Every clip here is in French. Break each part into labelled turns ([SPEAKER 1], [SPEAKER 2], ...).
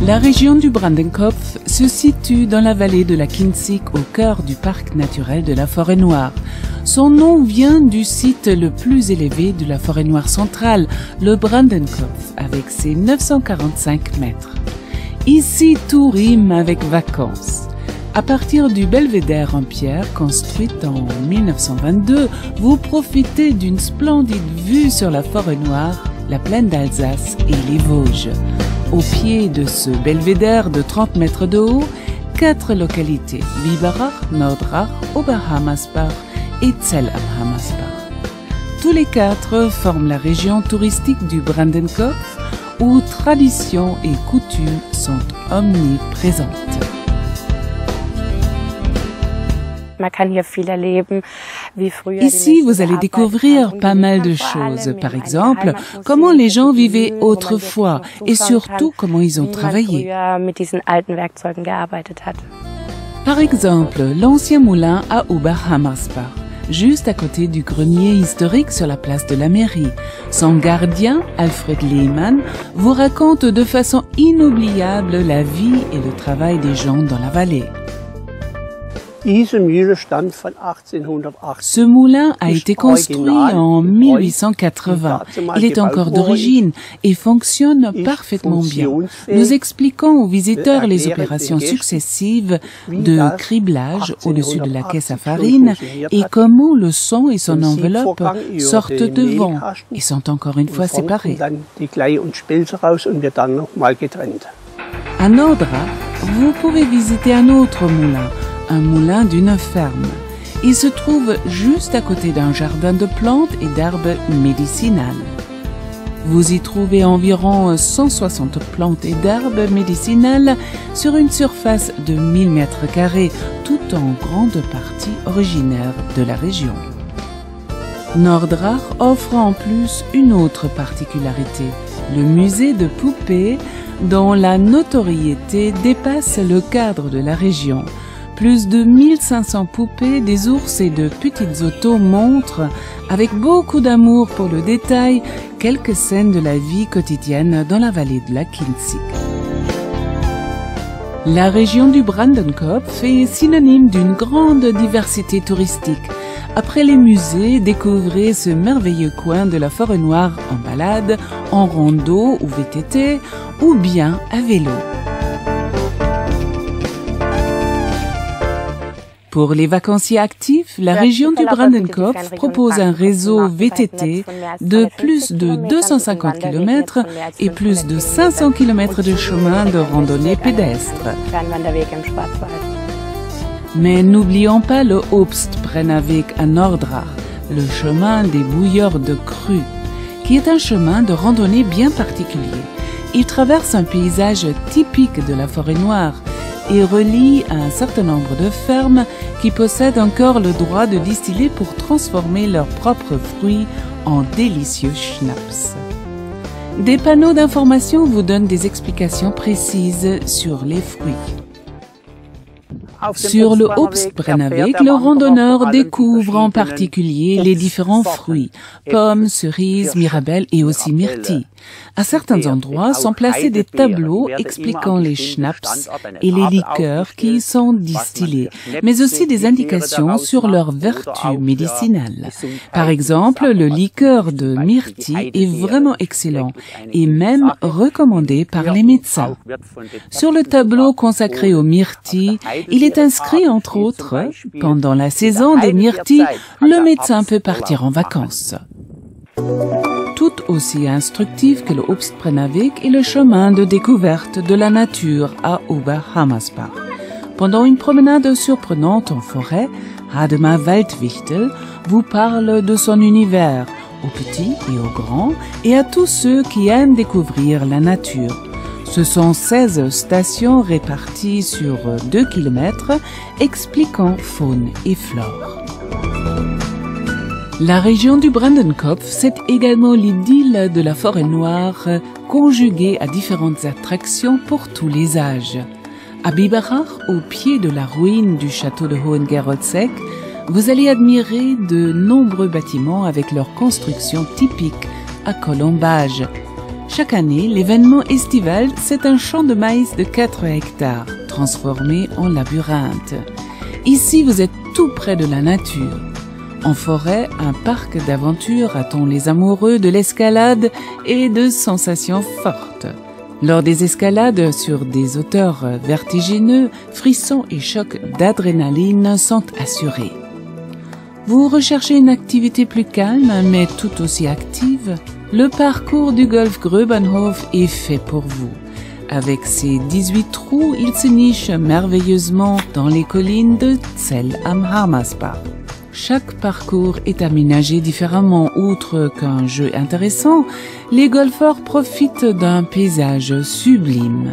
[SPEAKER 1] La région du Brandenkopf se situe dans la vallée de la Kinzig au cœur du parc naturel de la Forêt-Noire. Son nom vient du site le plus élevé de la Forêt-Noire centrale, le Brandenkopf, avec ses 945 mètres. Ici, tout rime avec vacances. À partir du belvédère en pierre, construit en 1922, vous profitez d'une splendide vue sur la Forêt-Noire, la plaine d'Alsace et les Vosges. Au pied de ce belvédère de 30 mètres de haut, 4 localités, Biberach, Nordrach, Oberhammersbach et Zell am Hammersbach. Tous les 4 forment la région touristique du Brandenkopf où tradition et coutumes sont omniprésentes. Ici, vous allez découvrir pas mal de choses. Par exemple, comment les gens vivaient autrefois et surtout comment ils ont travaillé. Par exemple, l'ancien moulin à Oberhammersbach, juste à côté du grenier historique sur la place de la mairie. Son gardien, Alfred Lehmann, vous raconte de façon inoubliable la vie et le travail des gens dans la vallée. Ce moulin a été construit en 1880. Il est encore d'origine et fonctionne parfaitement bien. Nous expliquons aux visiteurs les opérations successives de criblage au-dessus de la caisse à farine et comment le son et son enveloppe sortent devant et sont encore une fois séparés. À Nordrach, vous pouvez visiter un autre moulin, un moulin d'une ferme. Il se trouve juste à côté d'un jardin de plantes et d'herbes médicinales. Vous y trouvez environ 160 plantes et d'herbes médicinales sur une surface de 1000 mètres carrés, tout en grande partie originaire de la région. Nordrach offre en plus une autre particularité, le musée de poupées dont la notoriété dépasse le cadre de la région. Plus de 1500 poupées, des ours et de petites autos montrent, avec beaucoup d'amour pour le détail, quelques scènes de la vie quotidienne dans la vallée de la Kinzig. La région du Brandenkopf est synonyme d'une grande diversité touristique. Après les musées, découvrez ce merveilleux coin de la Forêt-Noire en balade, en rando ou VTT, ou bien à vélo. Pour les vacanciers actifs, la région du Brandenkopf propose un réseau VTT de plus de 250 km et plus de 500 km de chemin de randonnée pédestre. Mais n'oublions pas le Obstbrennerweg à Nordrach, le chemin des bouilleurs de cru, qui est un chemin de randonnée bien particulier. Il traverse un paysage typique de la Forêt-Noire et relie un certain nombre de fermes qui possèdent encore le droit de distiller pour transformer leurs propres fruits en délicieux schnapps. Des panneaux d'information vous donnent des explications précises sur les fruits. Sur le Obstbrennerweg, le randonneur découvre en particulier les différents fruits, pommes, cerises, mirabelles et aussi myrtilles. À certains endroits sont placés des tableaux expliquant les schnapps et les liqueurs qui y sont distillés, mais aussi des indications sur leurs vertus médicinales. Par exemple, le liqueur de myrtille est vraiment excellent et même recommandé par les médecins. Sur le tableau consacré aux myrtilles, il est inscrit entre autres, pendant la saison des myrtilles, le médecin peut partir en vacances. Tout aussi instructif que le Obstbrennerweg est le chemin de découverte de la nature à Oberhammersbach. Pendant une promenade surprenante en forêt, Hademar Waldwichtel vous parle de son univers, aux petits et aux grands, et à tous ceux qui aiment découvrir la nature. Ce sont 16 stations réparties sur 2 km, expliquant faune et flore. La région du Brandenkopf, c'est également l'idylle de la Forêt-Noire, conjuguée à différentes attractions pour tous les âges. À Biberach, au pied de la ruine du château de Hohengeroldzegg, vous allez admirer de nombreux bâtiments avec leur construction typique à colombage. Chaque année, l'événement estival, c'est un champ de maïs de 4 hectares, transformé en labyrinthe. Ici, vous êtes tout près de la nature. En forêt, un parc d'aventure attend les amoureux de l'escalade et de sensations fortes. Lors des escalades sur des hauteurs vertigineux, frissons et chocs d'adrénaline sont assurés. Vous recherchez une activité plus calme, mais tout aussi active? Le parcours du Golfgröbenhof est fait pour vous. Avec ses 18 trous, il se niche merveilleusement dans les collines de Zell am Hammersbach. Chaque parcours est aménagé différemment. Outre qu'un jeu intéressant, les golfeurs profitent d'un paysage sublime.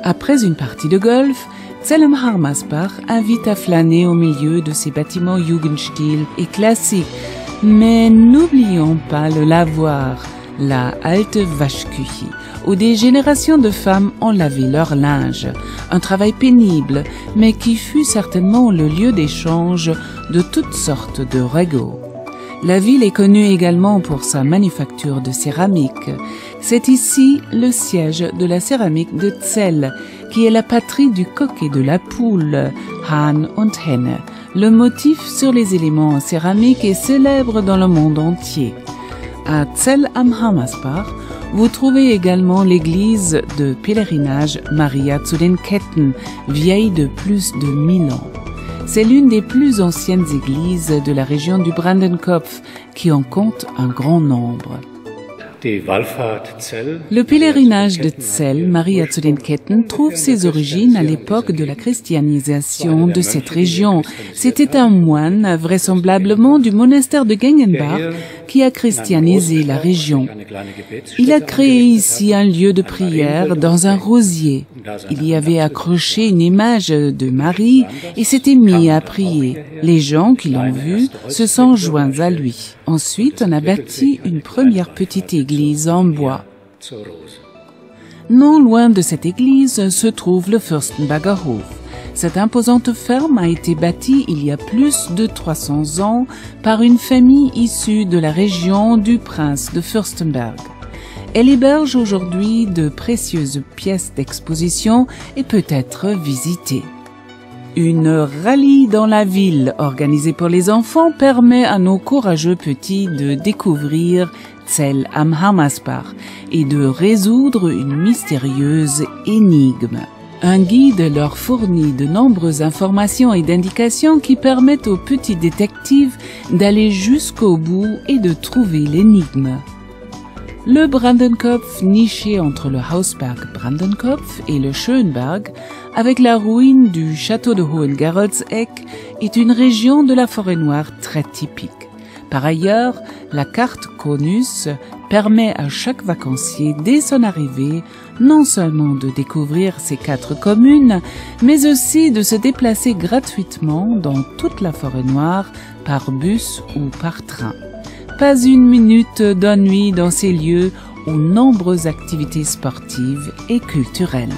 [SPEAKER 1] Après une partie de golf, Zell am Hammersbach invite à flâner au milieu de ses bâtiments Jugendstil et classiques. Mais n'oublions pas le lavoir, la Alte Waschküche, où des générations de femmes ont lavé leur linge. Un travail pénible, mais qui fut certainement le lieu d'échange de toutes sortes de regaux. La ville est connue également pour sa manufacture de céramique. C'est ici le siège de la céramique de Zell, qui est la patrie du coq et de la poule, Hahn und Henne. Le motif sur les éléments céramiques est célèbre dans le monde entier. À Zell am Hammersbach, vous trouvez également l'église de pèlerinage Maria zu den Ketten, vieille de plus de 1000 ans. C'est l'une des plus anciennes églises de la région du Brandenkopf, qui en compte un grand nombre. Le pèlerinage de Zell, Maria zu den Ketten, trouve ses origines à l'époque de la christianisation de cette région. C'était un moine, vraisemblablement du monastère de Gengenbach, qui a christianisé la région. Il a créé ici un lieu de prière dans un rosier. Il y avait accroché une image de Marie et s'était mis à prier. Les gens qui l'ont vu se sont joints à lui. Ensuite, on a bâti une première petite église en bois. Non loin de cette église se trouve le Fürstenberger Hof. Cette imposante ferme a été bâtie il y a plus de 300 ans par une famille issue de la région du prince de Fürstenberg. Elle héberge aujourd'hui de précieuses pièces d'exposition et peut être visitée. Une rallye dans la ville organisée pour les enfants permet à nos courageux petits de découvrir Zell am Hammersbach et de résoudre une mystérieuse énigme. Un guide leur fournit de nombreuses informations et d'indications qui permettent aux petits détectives d'aller jusqu'au bout et de trouver l'énigme. Le Brandenkopf, niché entre le Hausberg Brandenkopf et le Schönberg, avec la ruine du château de Hohengeroldzegg, est une région de la forêt noire très typique. Par ailleurs, la carte Conus permet à chaque vacancier, dès son arrivée, non seulement de découvrir ces 4 communes, mais aussi de se déplacer gratuitement dans toute la forêt noire par bus ou par train. Pas une minute d'ennui dans ces lieux où nombreuses activités sportives et culturelles.